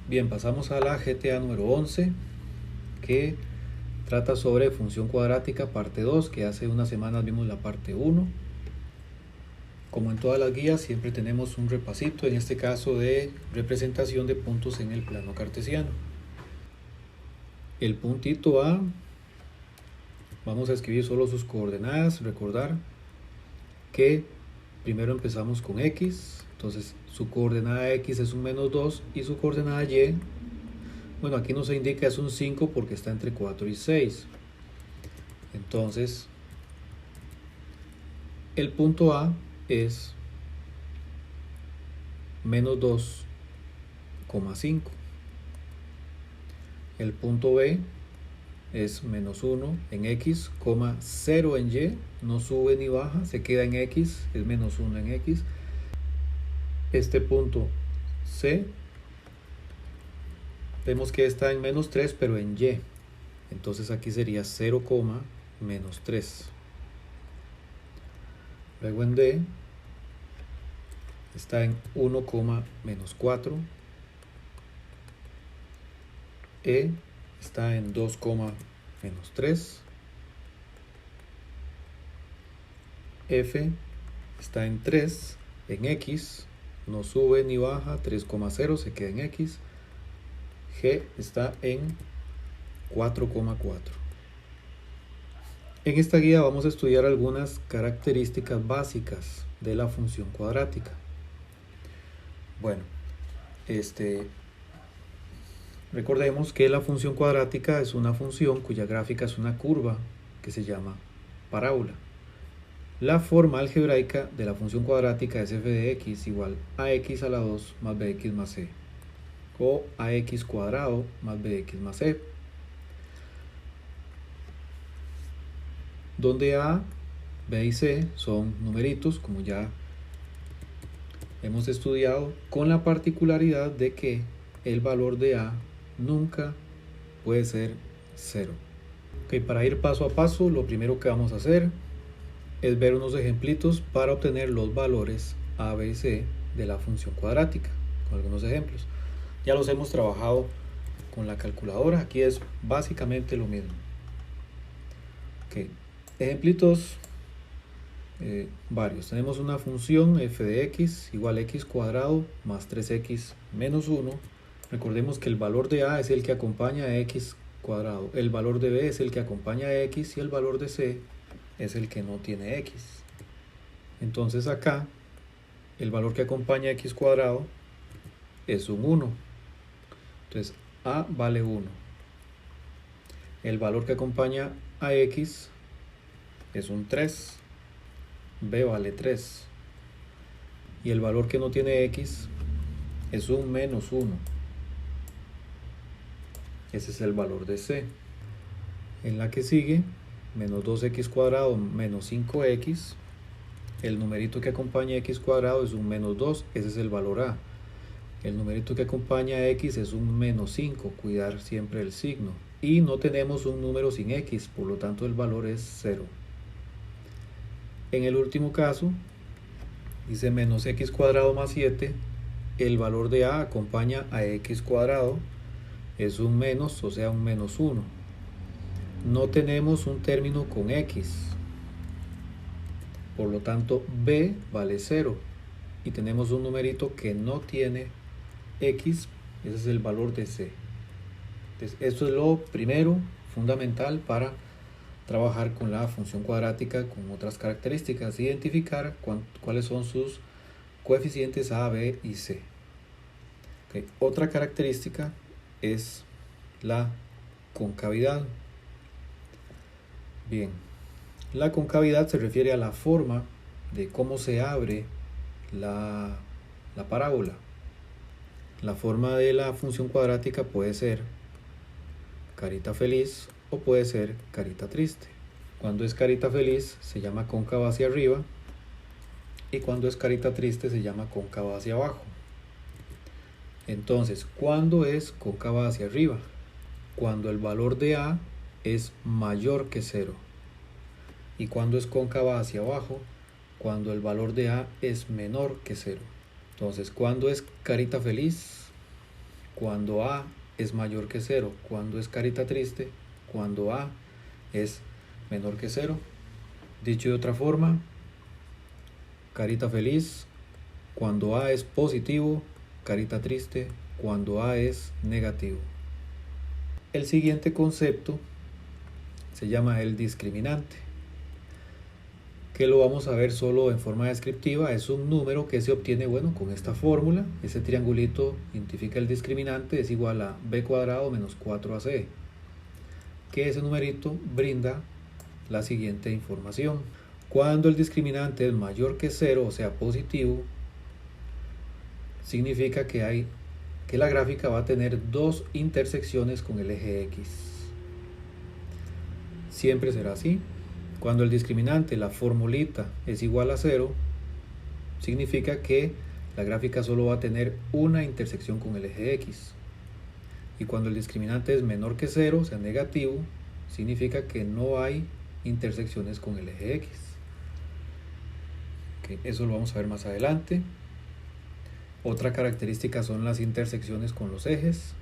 Bien, pasamos a la GTA número 11, que trata sobre función cuadrática parte 2, que hace unas semanas vimos la parte 1. Como en todas las guías, siempre tenemos un repasito, en este caso de representación de puntos en el plano cartesiano. El puntito A, vamos a escribir solo sus coordenadas, recordar que primero empezamos con X, entonces su coordenada X es un menos 2 y su coordenada Y, bueno, aquí nos indica es un 5 porque está entre 4 y 6. Entonces, el punto A es menos 2,5. El punto B es menos 1 en X, 0 en Y, no sube ni baja, se queda en X, es menos 1 en X. Este punto C, vemos que está en menos 3, pero en Y. Entonces aquí sería 0, menos 3. Luego en D está en 1, menos 4. E está en 2, menos 3. F está en 3 en X, no sube ni baja, 3,0 se queda en X. G está en 4,4. En esta guía vamos a estudiar algunas características básicas de la función cuadrática. Bueno, recordemos que la función cuadrática es una función cuya gráfica es una curva que se llama parábola. La forma algebraica de la función cuadrática es f de x igual a x a la 2 más bx más c, o ax cuadrado más bx más c, donde a, b y c son numeritos, como ya hemos estudiado, con la particularidad de que el valor de a nunca puede ser 0. Para ir paso a paso, lo primero que vamos a hacer es ver unos ejemplitos para obtener los valores a, b y c de la función cuadrática, con algunos ejemplos. Ya los hemos trabajado con la calculadora, aquí es básicamente lo mismo. Ejemplitos varios. Tenemos una función f de x igual a x cuadrado más 3x menos 1. Recordemos que el valor de a es el que acompaña a x cuadrado, el valor de b es el que acompaña a x y el valor de c es el que no tiene x. Entonces acá el valor que acompaña a x cuadrado es un 1. Entonces a vale 1. El valor que acompaña a x es un 3. B vale 3. Y el valor que no tiene x es un menos 1. Ese es el valor de c. En la que sigue, menos 2x cuadrado menos 5x. El numerito que acompaña a x cuadrado es un menos 2. Ese es el valor a. El numerito que acompaña a x es un menos 5. Cuidar siempre el signo. Y no tenemos un número sin x, por lo tanto el valor es 0. En el último caso, dice menos x cuadrado más 7, el valor de a acompaña a x cuadrado, es un menos, o sea un menos 1. No tenemos un término con x, por lo tanto b vale 0. Y tenemos un numerito que no tiene x, ese es el valor de c. Entonces, esto es lo primero, fundamental para trabajar con la función cuadrática con otras características, identificar cuáles son sus coeficientes a, b y c. Otra característica es la concavidad. Bien, la concavidad se refiere a la forma de cómo se abre la parábola. La forma de la función cuadrática puede ser carita feliz o puede ser carita triste. Cuando es carita feliz se llama cóncava hacia arriba y cuando es carita triste se llama cóncava hacia abajo. Entonces, ¿cuándo es cóncava hacia arriba? Cuando el valor de a es mayor que 0. ¿Y cuando es cóncava hacia abajo? Cuando el valor de a es menor que 0. Entonces, ¿cuándo es carita feliz? cuando A es mayor que 0, cuando es carita triste, cuando A es menor que 0. Dicho de otra forma, carita feliz cuando A es positivo, carita triste cuando A es negativo. El siguiente concepto se llama el discriminante, que lo vamos a ver solo en forma descriptiva. Es un número que se obtiene, con esta fórmula. Ese triangulito identifica el discriminante, es igual a b cuadrado menos 4ac, que ese numerito brinda la siguiente información. Cuando el discriminante es mayor que 0, o sea positivo, significa que la gráfica va a tener dos intersecciones con el eje X. Siempre será así. Cuando el discriminante, la formulita, es igual a 0, significa que la gráfica solo va a tener una intersección con el eje X. Y cuando el discriminante es menor que 0, o sea negativo, significa que no hay intersecciones con el eje X. Eso lo vamos a ver más adelante. Otra característica son las intersecciones con los ejes,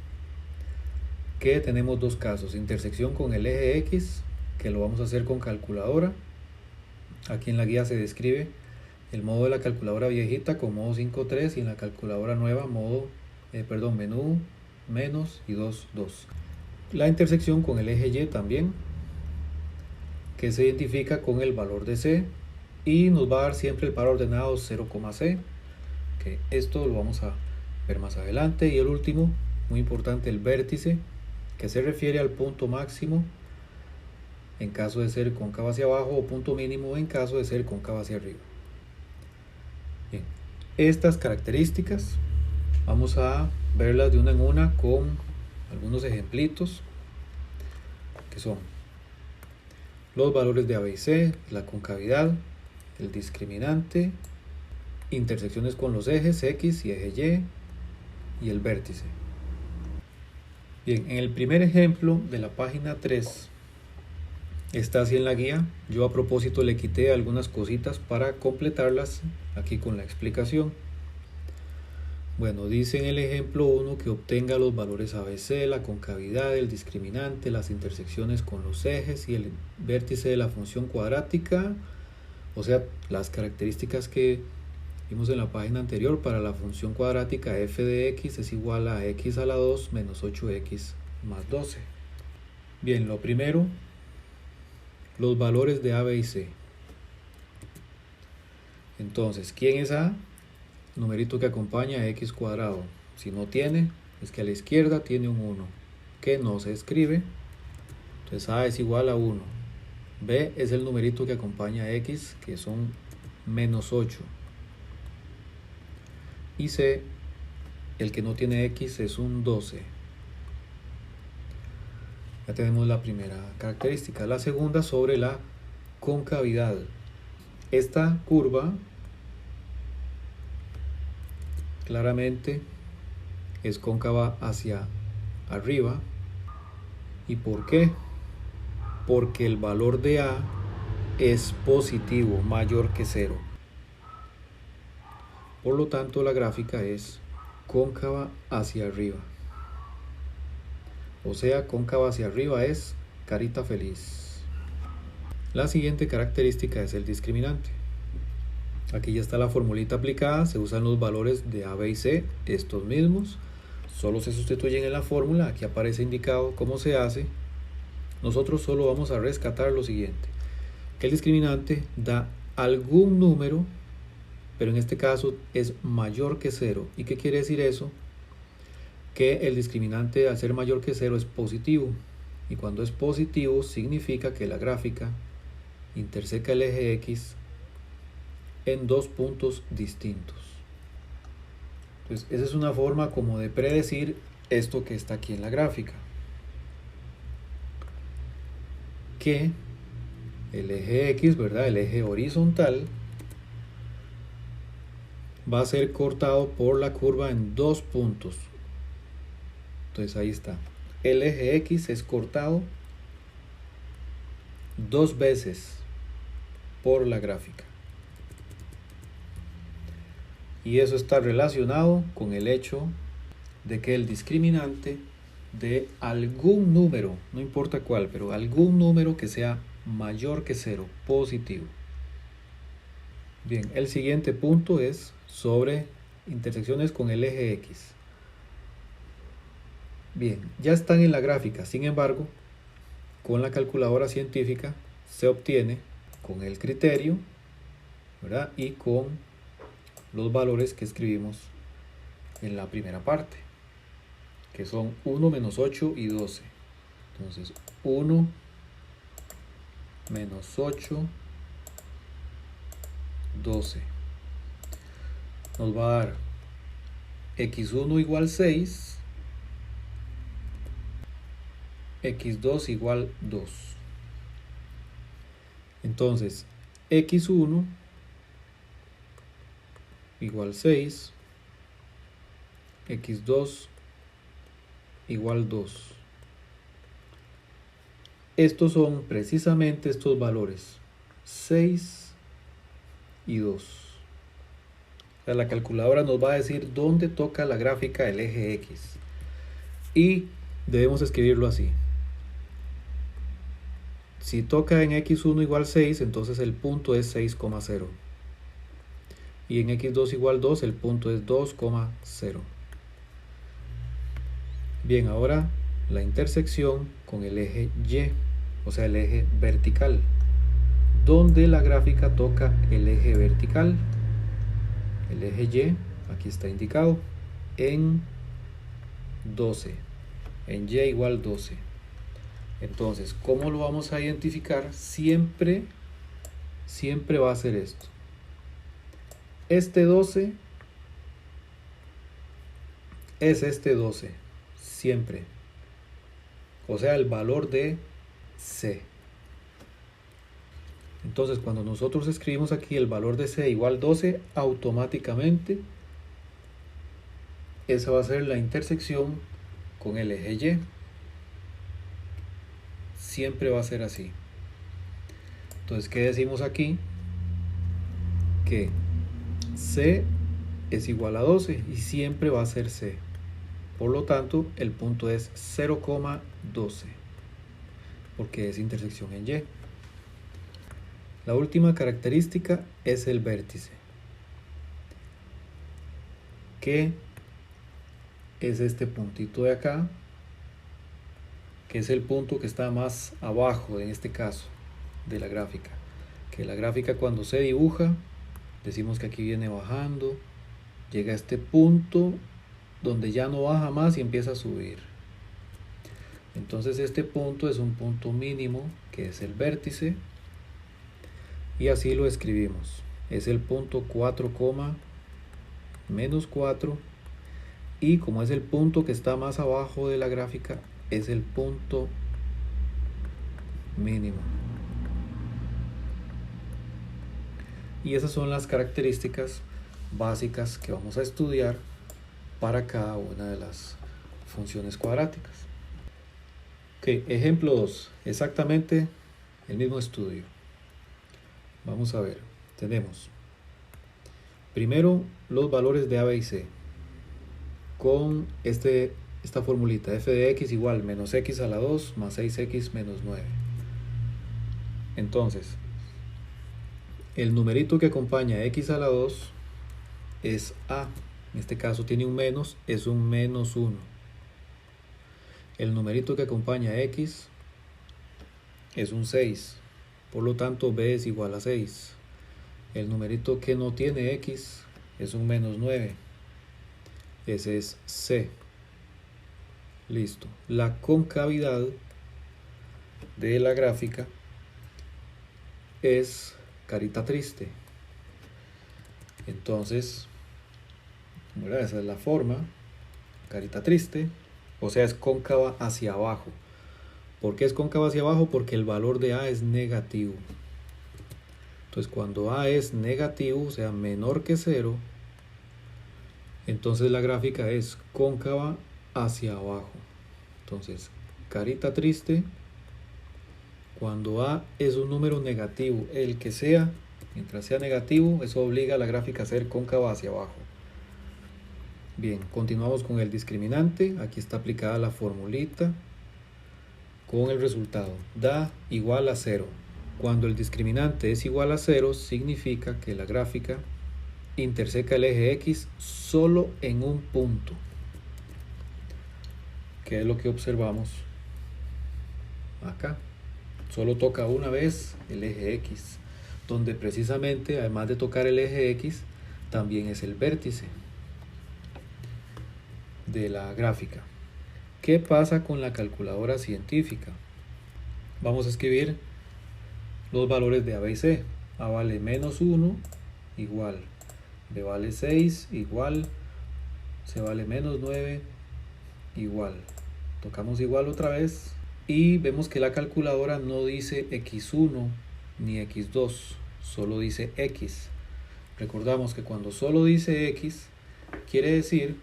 que tenemos dos casos: intersección con el eje X, que lo vamos a hacer con calculadora. Aquí en la guía se describe el modo de la calculadora viejita con modo 5.3 y en la calculadora nueva menú menos y 2.2. La intersección con el eje Y también, que se identifica con el valor de C y nos va a dar siempre el par ordenado 0,C. Esto lo vamos a ver más adelante. Y el último, muy importante, el vértice, que se refiere al punto máximo en caso de ser cóncavo hacia abajo o punto mínimo en caso de ser cóncavo hacia arriba. Bien, estas características vamos a verlas de una en una con algunos ejemplitos, que son los valores de A, B y C, la concavidad, el discriminante, intersecciones con los ejes X y eje Y el vértice. Bien, en el primer ejemplo de la página 3 está así en la guía. Yo a propósito le quité algunas cositas para completarlas aquí con la explicación. Dice en el ejemplo 1 que obtenga los valores ABC, la concavidad, el discriminante, las intersecciones con los ejes y el vértice de la función cuadrática, o sea, las características que vimos en la página anterior para la función cuadrática f de x es igual a x a la 2 menos 8x más 12. Bien, lo primero, los valores de A, B y C. Entonces, ¿quién es A? Numerito que acompaña a x cuadrado. Si no tiene, es que a la izquierda tiene un 1, que no se escribe. Entonces A es igual a 1. B es el numerito que acompaña a x, que son menos 8. Y C, el que no tiene x, es un 12. Ya tenemos la primera característica. La segunda, sobre la concavidad. Esta curva claramente es cóncava hacia arriba. ¿Y por qué? Porque el valor de A es positivo, mayor que 0. Por lo tanto, la gráfica es cóncava hacia arriba. O sea, cóncava hacia arriba es carita feliz. La siguiente característica es el discriminante. Aquí ya está la formulita aplicada, se usan los valores de A, B y C, estos mismos, solo se sustituyen en la fórmula. Aquí aparece indicado cómo se hace. Nosotros solo vamos a rescatar lo siguiente: que el discriminante da algún número, pero en este caso es mayor que 0. ¿Y qué quiere decir eso? Que el discriminante, al ser mayor que 0, es positivo. Y cuando es positivo significa que la gráfica interseca el eje X en dos puntos distintos. Entonces, esa es una forma como de predecir esto que está aquí en la gráfica, que el eje X, el eje horizontal, va a ser cortado por la curva en dos puntos. Entonces ahí está, el eje X es cortado dos veces por la gráfica. Y eso está relacionado con el hecho de que el discriminante de algún número, no importa cuál, pero algún número que sea mayor que 0, positivo. Bien, el siguiente punto es sobre intersecciones con el eje X. Bien, ya están en la gráfica, sin embargo, con la calculadora científica se obtiene con el criterio, ¿verdad? Y con los valores que escribimos en la primera parte, que son 1, menos 8 y 12. Entonces, 1 menos 8, 12. Nos va a dar x1 igual 6, x2 igual 2. Entonces, x1 igual 6, x2 igual 2. Estos son precisamente estos valores, 6 y 2. O sea, la calculadora nos va a decir dónde toca la gráfica el eje X. Y debemos escribirlo así. Si toca en x1 igual 6, entonces el punto es 6,0. Y en x2 igual 2, el punto es 2,0. Bien, ahora la intersección con el eje Y, o sea, el eje vertical. Donde la gráfica toca el eje vertical, el eje Y, aquí está indicado, en 12, en Y igual 12. Entonces, ¿cómo lo vamos a identificar? Siempre va a ser esto. Este 12 es este 12, siempre. O sea, el valor de C. Entonces, cuando nosotros escribimos aquí el valor de C igual 12, automáticamente esa va a ser la intersección con el eje Y. Siempre va a ser así. Entonces, ¿qué decimos aquí? Que C es igual a 12 y siempre va a ser C. Por lo tanto, el punto es 0,12 porque es intersección en Y. La última característica es el vértice, que es este puntito de acá, que es el punto que está más abajo en este caso de la gráfica. Que la gráfica cuando se dibuja, decimos que aquí viene bajando, llega a este punto donde ya no baja más y empieza a subir. Entonces este punto es un punto mínimo, que es el vértice, y así lo escribimos. Es el punto 4, menos 4, y como es el punto que está más abajo de la gráfica, es el punto mínimo. Y esas son las características básicas que vamos a estudiar para cada una de las funciones cuadráticas. Ok, ejemplo 2, exactamente el mismo estudio. Vamos a ver, tenemos primero los valores de A, B y C con esta formulita, f de x igual menos x a la 2 más 6x menos 9. Entonces, el numerito que acompaña a x a la 2 es a, en este caso tiene un menos, es un menos 1. El numerito que acompaña a x es un 6, por lo tanto b es igual a 6. El numerito que no tiene x es un menos 9, ese es c. Listo. La concavidad de la gráfica es carita triste. Entonces, ¿verdad? Esa es la forma, carita triste, o sea, es cóncava hacia abajo. ¿Por qué es cóncava hacia abajo? Porque el valor de A es negativo. Entonces, cuando A es negativo, o sea, menor que 0, entonces la gráfica es cóncava hacia abajo. Entonces, carita triste cuando A es un número negativo, el que sea, mientras sea negativo, eso obliga a la gráfica a ser cóncava hacia abajo. Bien, continuamos con el discriminante. Aquí está aplicada la formulita con el resultado. Da igual a 0. Cuando el discriminante es igual a 0, significa que la gráfica interseca el eje X solo en un punto, que es lo que observamos acá. Solo toca una vez el eje X, donde precisamente, además de tocar el eje X, también es el vértice de la gráfica. ¿Qué pasa con la calculadora científica? Vamos a escribir los valores de A, B y C. A vale menos 1, igual. B vale 6, igual. C vale menos 9, igual. Tocamos igual otra vez y vemos que la calculadora no dice x1 ni x2, solo dice x. Recordamos que cuando solo dice x, quiere decir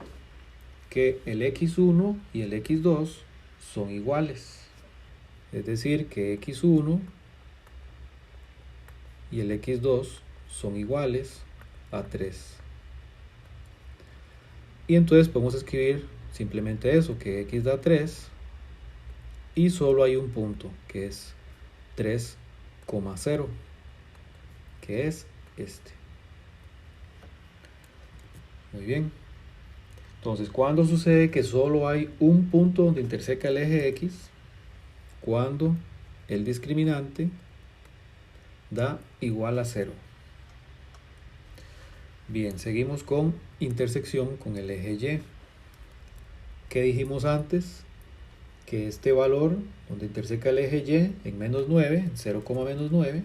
que el x1 y el x2 son iguales. Es decir, que x1 y el x2 son iguales a 3. Y entonces podemos escribir simplemente eso, que x da 3 y solo hay un punto, que es 3,0, que es este. Muy bien. Entonces, ¿cuándo sucede que solo hay un punto donde interseca el eje X? Cuando el discriminante da igual a 0. Bien, seguimos con intersección con el eje Y. ¿Qué dijimos antes? Que este valor donde interseca el eje Y en menos 9, en 0, menos 9,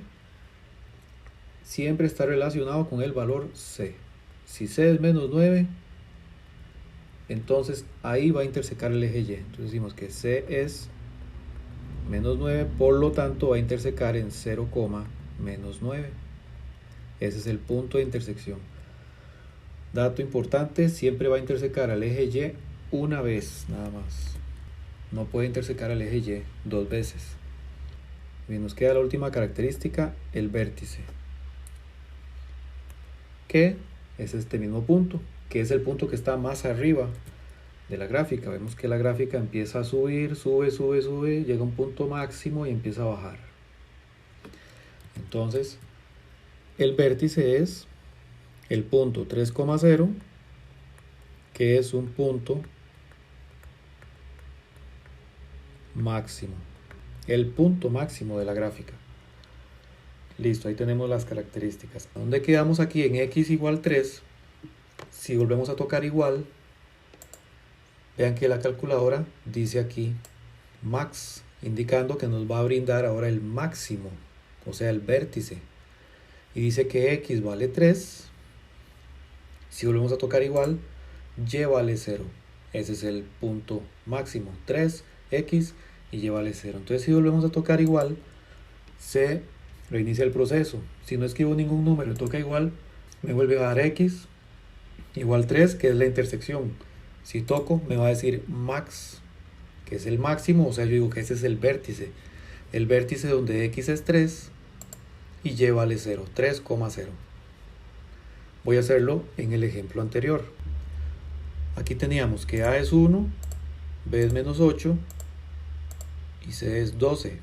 siempre está relacionado con el valor C. Si C es menos 9, entonces ahí va a intersecar el eje Y. Entonces decimos que C es menos 9, por lo tanto va a intersecar en 0, menos 9. Ese es el punto de intersección. Dato importante, siempre va a intersecar al eje Y una vez, nada más. No puede intersecar al eje Y dos veces. Bien, nos queda la última característica, el vértice, que es este mismo punto, que es el punto que está más arriba de la gráfica. Vemos que la gráfica empieza a subir, sube, llega a un punto máximo y empieza a bajar. Entonces, el vértice es el punto 3,0, que es un punto máximo, el punto máximo de la gráfica. Listo, ahí tenemos las características. ¿Dónde quedamos aquí? En x igual 3. Si volvemos a tocar igual, vean que la calculadora dice aquí max, indicando que nos va a brindar ahora el máximo, o sea el vértice. Y dice que x vale 3. Si volvemos a tocar igual, y vale 0. Ese es el punto máximo, 3x y y vale 0. Entonces si volvemos a tocar igual, se reinicia el proceso. Si no escribo ningún número y toca igual, me vuelve a dar x igual 3, que es la intersección. Si toco, me va a decir max, que es el máximo, o sea, yo digo que ese es el vértice. El vértice donde x es 3 y y vale 0, 3,0. Voy a hacerlo en el ejemplo anterior. Aquí teníamos que a es 1, b es menos 8 y c es 12.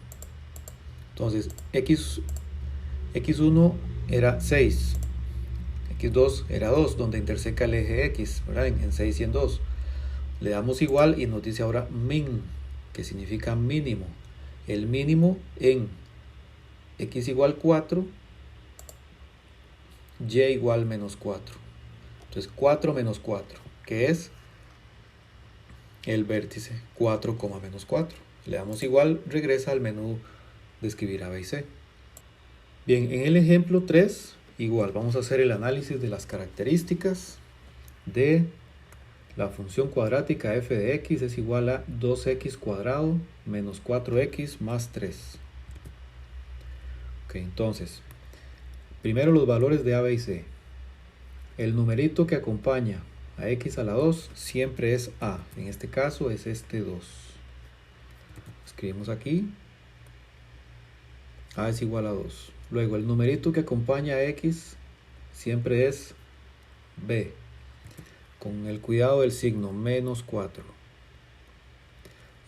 Entonces, x1 era 6, x2 era 2, donde interseca el eje x, ¿verdad? En 6 y en 2. Le damos igual y nos dice ahora min, que significa mínimo. El mínimo en x igual 4, y igual menos 4. Entonces 4 menos 4, que es el vértice 4, menos 4. Le damos igual, regresa al menú de escribir A, B y C. Bien, en el ejemplo 3, igual vamos a hacer el análisis de las características de la función cuadrática f de x es igual a 2x cuadrado menos 4x más 3. Ok, entonces, primero los valores de A, B y C. El numerito que acompaña a x a la 2 siempre es a. En este caso es este 2. Escribimos aquí. A es igual a 2. Luego el numerito que acompaña a x siempre es b. con el cuidado del signo menos 4.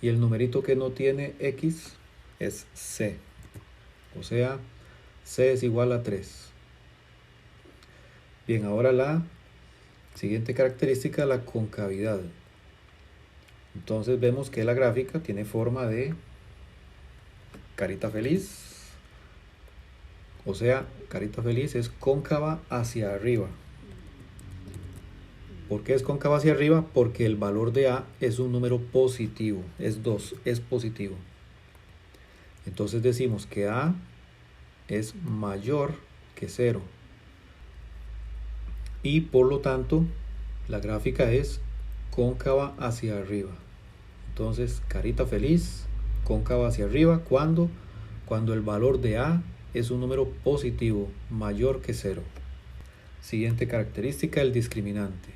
Y el numerito que no tiene X es C. O sea, C es igual a 3. Bien, ahora la siguiente característica, la concavidad. Entonces vemos que la gráfica tiene forma de carita feliz. O sea, carita feliz es cóncava hacia arriba. ¿Por qué es cóncava hacia arriba? Porque el valor de A es un número positivo, es 2, es positivo. Entonces decimos que A es mayor que 0. Y por lo tanto, la gráfica es cóncava hacia arriba. Entonces, carita feliz, cóncava hacia arriba, ¿cuándo? Cuando el valor de A es un número positivo, mayor que 0. Siguiente característica, el discriminante.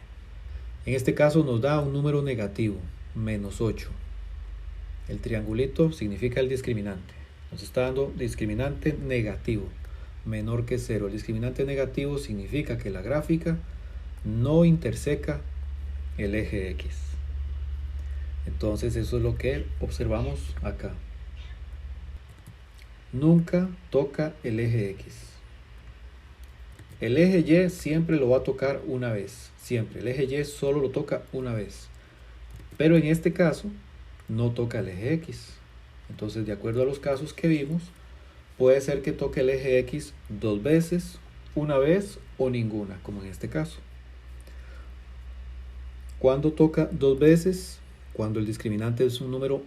En este caso nos da un número negativo, menos 8. El triangulito significa el discriminante. Nos está dando discriminante negativo, menor que 0. El discriminante negativo significa que la gráfica no interseca el eje X. Entonces eso es lo que observamos acá. Nunca toca el eje X. El eje Y siempre lo va a tocar una vez. Siempre. El eje Y solo lo toca una vez. Pero en este caso no toca el eje X. Entonces, de acuerdo a los casos que vimos, puede ser que toque el eje X 2 veces, una vez o ninguna, como en este caso. ¿Cuándo toca 2 veces? Cuando el discriminante es un número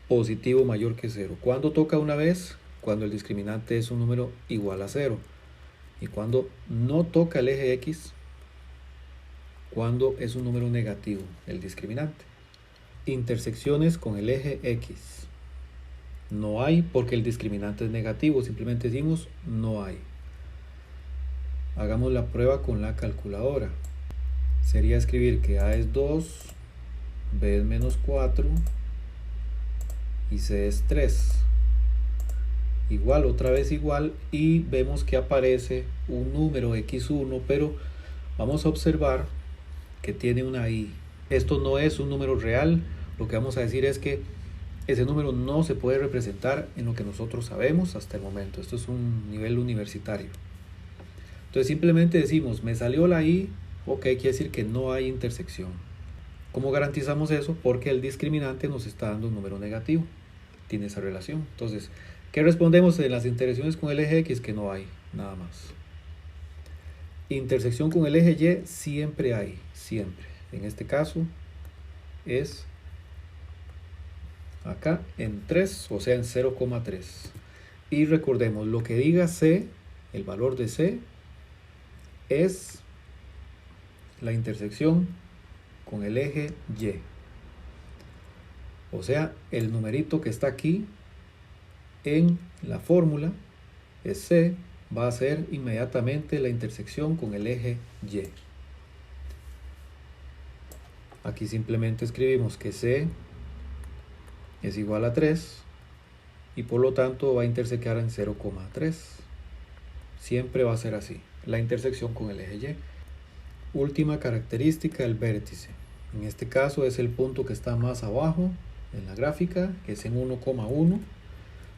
positivo mayor que 0. ¿Cuándo toca una vez? Cuando el discriminante es un número igual a 0. Y cuando no toca el eje X, cuando es un número negativo, el discriminante. Intersecciones con el eje X. No hay porque el discriminante es negativo, simplemente decimos no hay. Hagamos la prueba con la calculadora. Sería escribir que A es 2, B es menos 4 y C es 3. Igual, otra vez igual, y vemos que aparece un número X1, pero vamos a observar que tiene una I. Esto no es un número real. Lo que vamos a decir es que ese número no se puede representar en lo que nosotros sabemos hasta el momento. Esto es un nivel universitario. Entonces simplemente decimos, me salió la I, ok, quiere decir que no hay intersección. ¿Cómo garantizamos eso? Porque el discriminante nos está dando un número negativo. Tiene esa relación. Entonces, ¿qué respondemos en las intersecciones con el eje X? Que no hay, nada más. Intersección con el eje Y siempre hay, siempre. En este caso es acá en 3, o sea en 0,3. Y recordemos, lo que diga C, el valor de C, es la intersección con el eje Y. O sea, el numerito que está aquí en la fórmula es C, va a ser inmediatamente la intersección con el eje Y. Aquí simplemente escribimos que C es igual a 3 y por lo tanto va a intersecar en 0,3. Siempre va a ser así, la intersección con el eje Y. Última característica, el vértice. En este caso es el punto que está más abajo en la gráfica, que es en 1,1.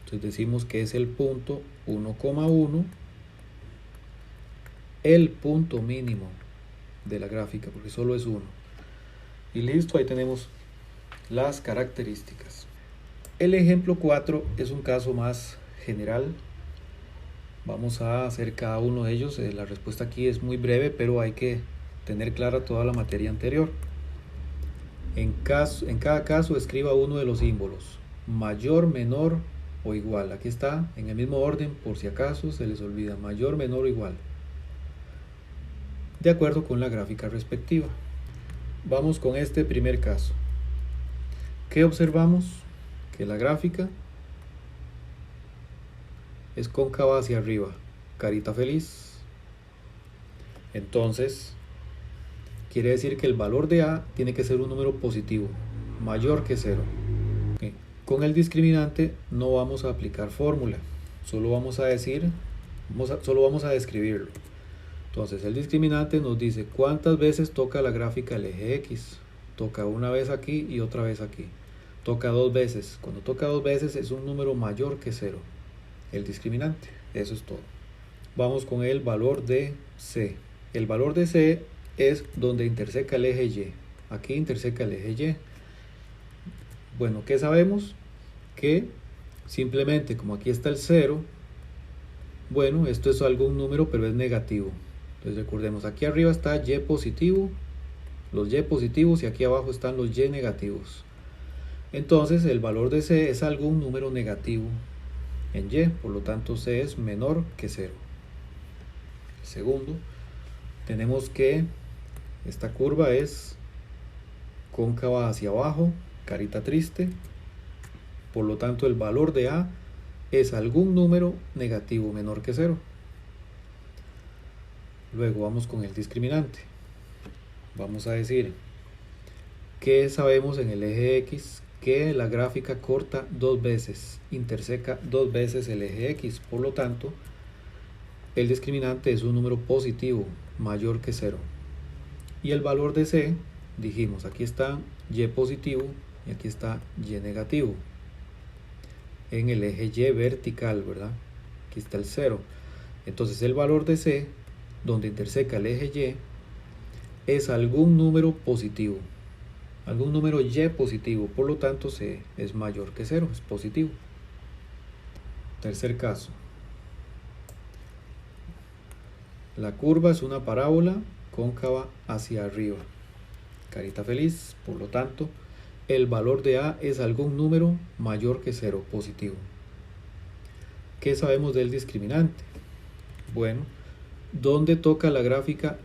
Entonces decimos que es el punto 1,1, el punto mínimo de la gráfica, porque solo es 1. Y listo, ahí tenemos las características. El ejemplo 4 es un caso más general. Vamos a hacer cada uno de ellos. La respuesta aquí es muy breve, pero hay que tener clara toda la materia anterior. En cada caso escriba uno de los símbolos, mayor, menor o igual. Aquí está en el mismo orden por si acaso se les olvida, mayor, menor o igual, de acuerdo con la gráfica respectiva. Vamos con este primer caso. ¿Qué observamos? Que la gráfica es cóncava hacia arriba, carita feliz. Entonces quiere decir que el valor de A tiene que ser un número positivo, mayor que 0. Okay. Con el discriminante no vamos a aplicar fórmula, solo vamos a decir, solo vamos a describirlo. Entonces el discriminante nos dice cuántas veces toca la gráfica el eje X. Toca una vez aquí y otra vez aquí. Toca dos veces. Cuando toca dos veces es un número mayor que 0. El discriminante. Eso es todo. Vamos con el valor de C. El valor de C es donde interseca el eje Y. Aquí interseca el eje Y. Bueno, ¿qué sabemos? Que simplemente como aquí está el 0, bueno, esto es algún número pero es negativo. Entonces recordemos, aquí arriba está Y positivo, los Y positivos, y aquí abajo están los Y negativos. Entonces el valor de C es algún número negativo en Y, por lo tanto C es menor que 0. Segundo, tenemos que esta curva es cóncava hacia abajo, carita triste, por lo tanto el valor de A es algún número negativo menor que 0. Luego vamos con el discriminante. Vamos a decir que sabemos en el eje X que la gráfica corta dos veces, interseca dos veces el eje X, por lo tanto el discriminante es un número positivo mayor que 0. Y el valor de C, dijimos, aquí está Y positivo y aquí está Y negativo en el eje Y vertical, ¿verdad? Aquí está el 0. Entonces el valor de C, donde interseca el eje Y, es algún número positivo, algún número Y positivo, por lo tanto C es mayor que 0, es positivo. Tercer caso. La curva es una parábola cóncava hacia arriba, carita feliz, por lo tanto el valor de A es algún número mayor que 0, positivo. ¿Qué sabemos del discriminante? Bueno, ¿dónde toca la gráfica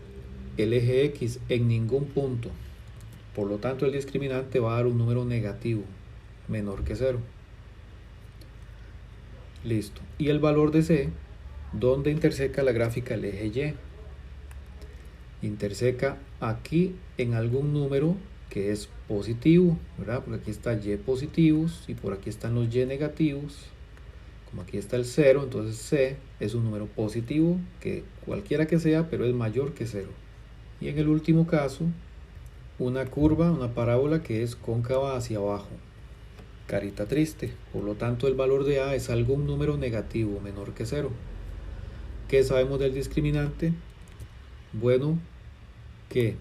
el eje X? En ningún punto. Por lo tanto el discriminante va a dar un número negativo, menor que 0. Listo. Y el valor de C, ¿dónde interseca la gráfica el eje Y? Interseca aquí en algún número que es positivo, ¿verdad? Porque aquí está Y positivos y por aquí están los Y negativos. Como aquí está el 0, entonces C es un número positivo, que cualquiera que sea, pero es mayor que 0. Y en el último caso, una curva, una parábola que es cóncava hacia abajo, carita triste, por lo tanto el valor de A es algún número negativo menor que 0. ¿Qué sabemos del discriminante? Bueno, que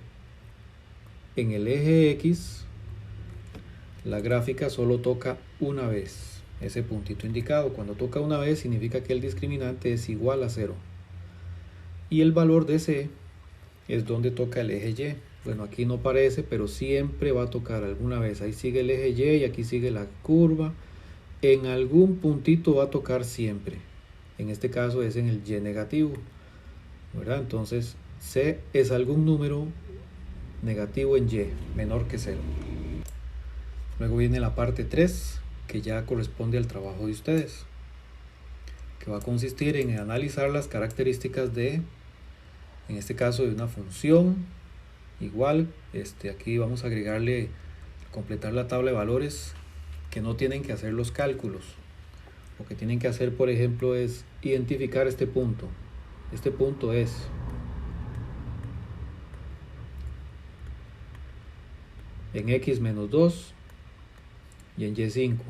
en el eje X la gráfica solo toca una vez, ese puntito indicado. Cuando toca una vez significa que el discriminante es igual a 0. Y el valor de C es donde toca el eje Y. Bueno, aquí no parece, pero siempre va a tocar alguna vez. Ahí sigue el eje Y y aquí sigue la curva. En algún puntito va a tocar siempre. En este caso es en el Y negativo, ¿verdad? Entonces C es algún número negativo en Y, menor que 0. Luego viene la parte 3, que ya corresponde al trabajo de ustedes, que va a consistir en analizar las características de, en este caso, de una función. Igual, aquí vamos a agregarle, completar la tabla de valores, que no tienen que hacer los cálculos. Lo que tienen que hacer, por ejemplo, es identificar este punto. Este punto es en X menos 2 y en Y 5.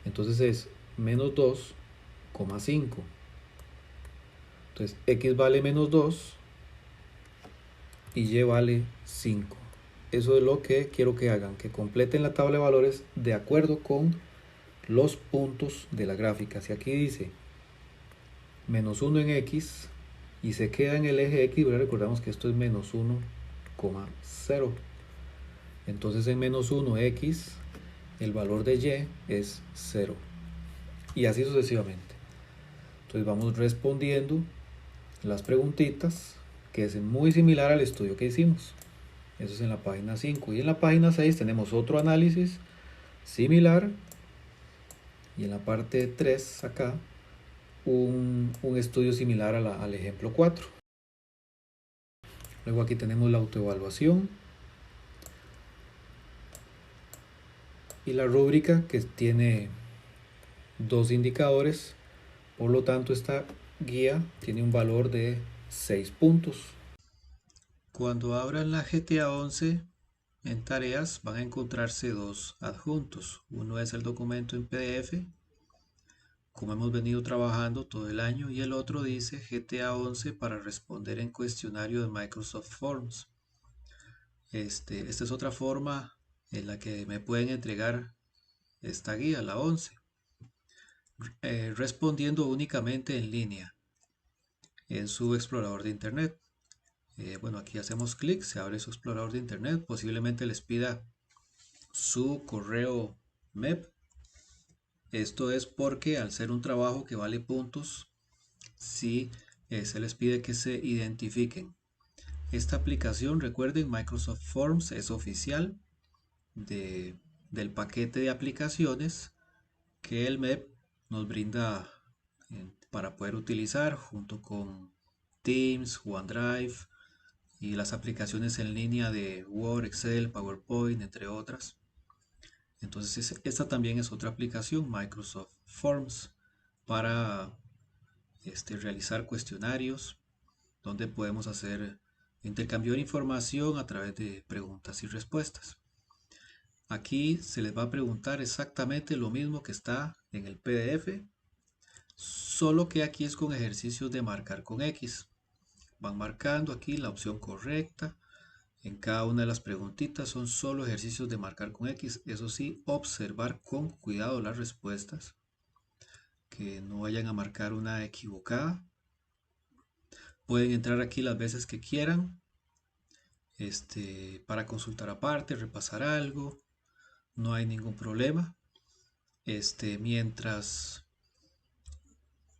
Entonces es menos 2,5. Entonces X vale menos 2 y Y vale 5. Eso es lo que quiero que hagan, que completen la tabla de valores de acuerdo con los puntos de la gráfica. Si aquí dice menos 1 en X y se queda en el eje X, recordamos que esto es menos 1,0. Entonces en menos 1x el valor de Y es 0. Y así sucesivamente. Entonces vamos respondiendo las preguntitas, que es muy similar al estudio que hicimos. Eso es en la página 5. Y en la página 6 tenemos otro análisis similar. Y en la parte 3 acá un estudio similar al ejemplo 4. Luego aquí tenemos la autoevaluación y la rúbrica, que tiene dos indicadores. Por lo tanto esta guía tiene un valor de 6 puntos. Cuando abran la GTA 11 en tareas van a encontrarse dos adjuntos. Uno es el documento en PDF, como hemos venido trabajando todo el año, y el otro dice GTA 11 para responder en cuestionario de Microsoft Forms. Esta es otra forma en la que me pueden entregar esta guía, la 11, respondiendo únicamente en línea en su explorador de internet. Bueno, aquí hacemos clic, se abre su explorador de internet, posiblemente les pida su correo MEP. Esto es porque al ser un trabajo que vale puntos, sí se les pide que se identifiquen. Esta aplicación, recuerden, Microsoft Forms es oficial del paquete de aplicaciones que el MEP nos brinda para poder utilizar junto con Teams, OneDrive y las aplicaciones en línea de Word, Excel, PowerPoint, entre otras. Entonces esta también es otra aplicación, Microsoft Forms, para realizar cuestionarios donde podemos intercambiar información a través de preguntas y respuestas. Aquí se les va a preguntar exactamente lo mismo que está en el PDF, solo que aquí es con ejercicios de marcar con X. Van marcando aquí la opción correcta. En cada una de las preguntitas son solo ejercicios de marcar con X. Eso sí, observar con cuidado las respuestas, que no vayan a marcar una equivocada. Pueden entrar aquí las veces que quieran, para consultar aparte, repasar algo. No hay ningún problema.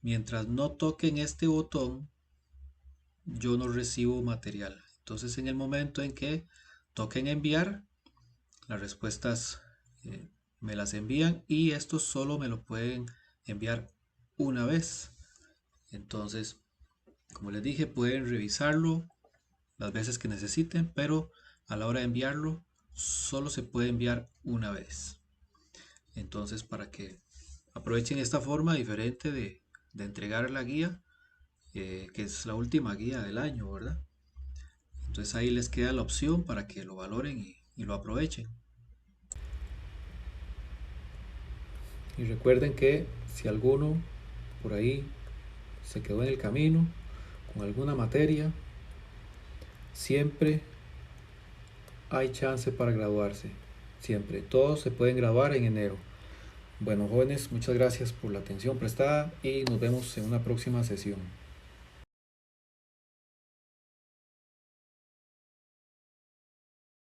Mientras no toquen este botón, yo no recibo material. Entonces, en el momento en que toquen enviar, las respuestas me las envían, y esto solo me lo pueden enviar una vez. Entonces, como les dije, pueden revisarlo las veces que necesiten, pero a la hora de enviarlo solo se puede enviar una vez. Entonces, para que aprovechen esta forma diferente de entregar la guía, que es la última guía del año, ¿verdad? Entonces ahí les queda la opción para que lo valoren y lo aprovechen. Y recuerden que si alguno por ahí se quedó en el camino con alguna materia, siempre hay chance para graduarse. Siempre, todos se pueden graduar en enero. Bueno, jóvenes, muchas gracias por la atención prestada y nos vemos en una próxima sesión.